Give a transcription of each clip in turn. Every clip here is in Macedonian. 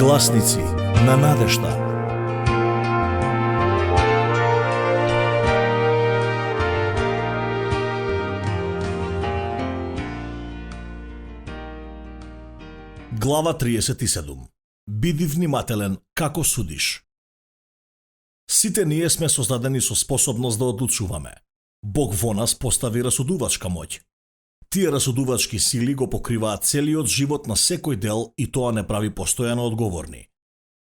Гласници на надежта. Глава 37. Биди внимателен како судиш. Сите ние сме создадени со способност да одлучуваме. Бог во нас постави расудувачка моќ. Тие расудувачки сили го покриваат целиот живот на секој дел и тоа не прави постојано одговорни.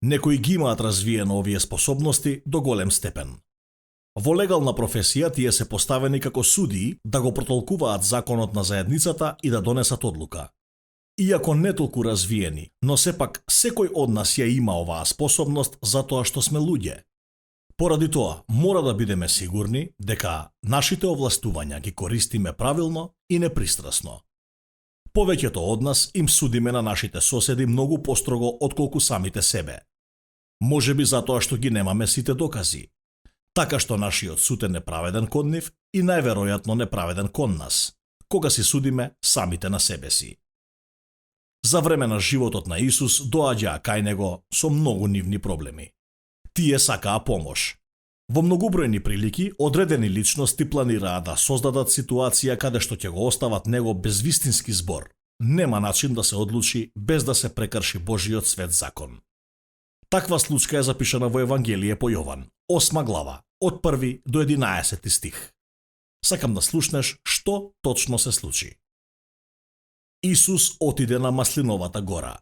Некои ги имаат развиено овие способности до голем степен. Во легална професија тие се поставени како судии да го протолкуваат законот на заедницата и да донесат одлука. Иако не толку развиени, но сепак секој од нас ја има оваа способност затоа што сме луѓе. Поради тоа, мора да бидеме сигурни дека нашите овластувања ги користиме правилно и непристрасно. Повеќето од нас им судиме на нашите соседи многу построго отколку самите себе. Можеби затоа што ги немаме сите докази. Така што нашиот суд е неправеден кон нив и најверојатно неправеден кон нас, кога си судиме самите на себе си. За време на животот на Исус доаѓаа кај него со многу нивни проблеми. Тие сакаа помош. Во многубројни прилики, одредени личности планираа да создадат ситуација каде што ќе го остават него без вистински збор. Нема начин да се одлучи без да се прекрши Божиот свет закон. Таква случка е запишана во Евангелие по Јован, 8 глава, од 1 до 11 стих. Сакам да слушнеш што точно се случи. Исус отиде на Маслиновата гора.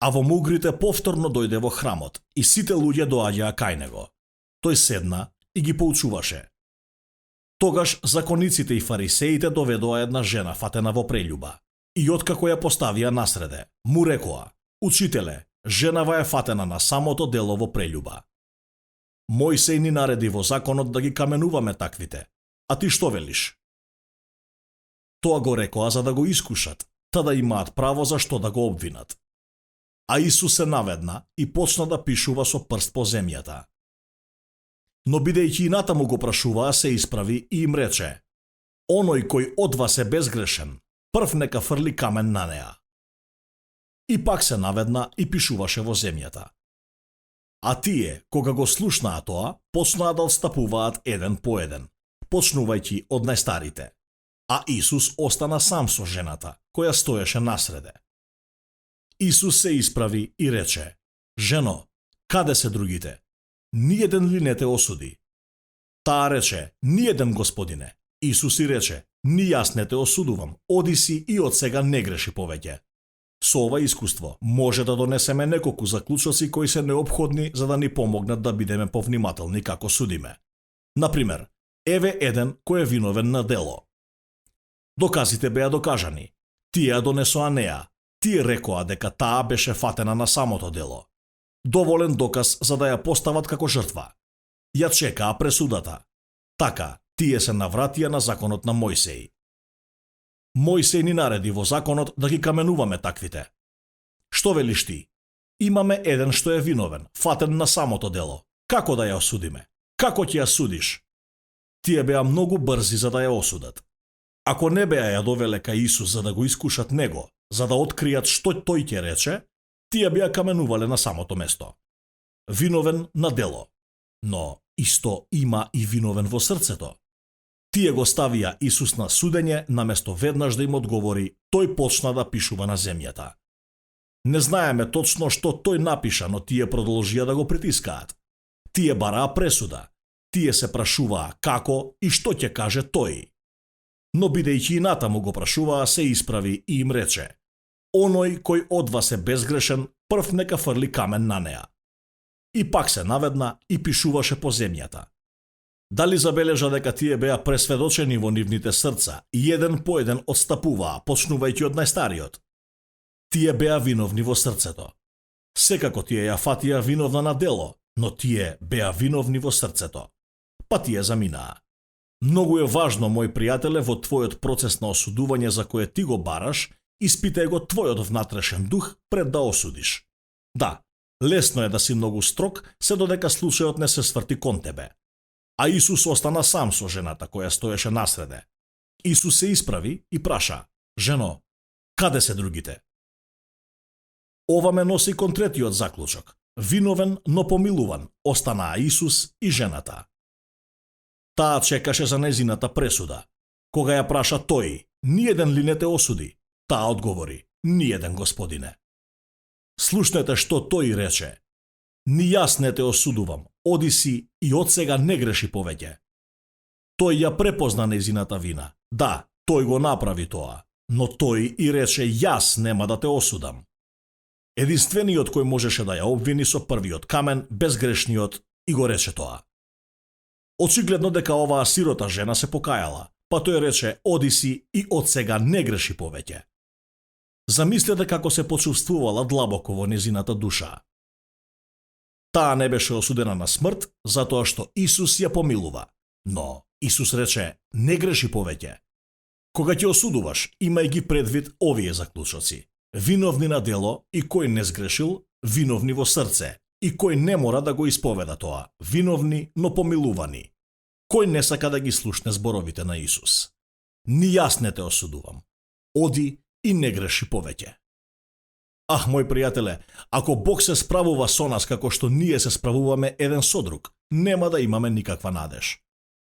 А во мугрите повторно дојде во храмот и сите луѓе доаѓаа кај него. Тој седна и ги поучуваше. Тогаш закониците и фарисеите доведоа една жена фатена во прељуба и откако ја поставија насреде, му рекоа: „Учителе, женава е фатена на самото дело во прељуба. Мојсей ни нареди во законот да ги каменуваме таквите, а ти што велиш?“ Тоа го рекоа за да го искушат, та да имаат право за што да го обвинат. А Исус се наведна и почна да пишува со прст по земјата. Но бидејќи и натаму го прашуваа, се исправи и им рече: „Оној кој од вас е безгрешен, прв нека фрли камен на неа.“ И пак се наведна и пишуваше во земјата. А тие, кога го слушнаа тоа, почнаа да отстапуваат еден по еден, почнувајќи од најстарите. А Исус остана сам со жената, која стоеше насреде. Исус се исправи и рече: „Жено, каде се другите? Ниеден ли не те осуди?“ Таа рече: „Ниеден, Господине.“ Исус и рече: „Ни јас не те осудувам, оди си и од сега не греши повеќе.“ Со ова искуство може да донесеме неколку заклучоци кои се неопходни за да ни помогнат да бидеме повнимателни како судиме. Например, еве еден кој е виновен на дело. Доказите беа докажани. Тие ја донесоа неа. Тие рекоа дека таа беше фатена на самото дело. Доволен доказ за да ја постават како жртва. Ја чекаа пресудата. Така, тие се навратија на законот на Мојсеј. Мојсеј ни нареди во законот да ги каменуваме таквите. Што велиш ти? Имаме еден што е виновен, фатен на самото дело. Како да ја осудиме? Како ќе ја судиш? Тие беа многу брзи за да ја осудат. Ако не беа ја довеле кај Исус за да го искушат него, за да откријат што тој ќе рече, тие беа каменувале на самото место. Виновен на дело, но исто има и виновен во срцето. Тие го ставија Исус на судење, наместо веднаш да им одговори, тој почна да пишува на земјата. Не знаеме точно што тој напиша, но тие продолжија да го притискаат. Тие бараа пресуда. Тие се прашуваа како и што ќе каже тој. Но бидејќи и натаму го прашуваа, се исправи и им рече: „Оној кој од вас е безгрешен, прв нека фрли камен на неа.“ И пак се наведна и пишуваше по земјата. Дали забележа дека тие беа пресведочени во нивните срца и еден по еден отстапуваа, почнувајќи од најстариот? Тие беа виновни во срцето. Секако тие ја фатија виновна на дело, но тие беа виновни во срцето. Па тие заминаа. Многу е важно, мој пријателе, во твојот процес на осудување за кое ти го бараш, испитај го твојот внатрешен дух пред да осудиш. Да, лесно е да си многу строг, се додека случајот не се сврти кон тебе. А Исус остана сам со жената која стоеше насреде. Исус се исправи и праша: „Жено, каде се другите?“ Ова ме носи кон третиот заклучок. Виновен, но помилуван, останаа Исус и жената. Таа чекаше за незината пресуда. Кога ја праша тој, ниеден ли не те осуди? Таа одговори, ниеден, Господине. Слушнете што тој рече. Ни јас не те осудувам, оди си и од сега не греши повеќе. Тој ја препозна незината вина. Да, тој го направи тоа, но тој и рече јас нема да те осудам. Единствениот кој можеше да ја обвини со првиот камен, безгрешниот, и го рече тоа. Очигледно дека оваа сирота жена се покајала, па тој рече оди си и од сега не греши повеќе. Замислете како се почувствувала длабоко во незината душа. Таа не беше осудена на смрт затоа што Исус ја помилува, но Исус рече не греши повеќе. Кога ќе осудуваш, имај ги предвид овие заклучоци. Виновни на дело и кој не сгрешил, виновни во срце, и кој не мора да го исповеда тоа, виновни, но помилувани. Кој не сака да ги слушне зборовите на Исус. Ни јас не те осудувам. Оди и не греши повеќе. Ах, мој пријателе, ако Бог се справува со нас како што ние се справуваме еден со друг, нема да имаме никаква надеж.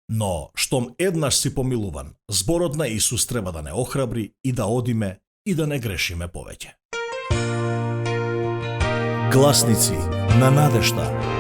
Но, штом еднаш си помилуван, зборот на Исус треба да не охрабри и да одиме и да не грешиме повеќе. Гласници на надежта.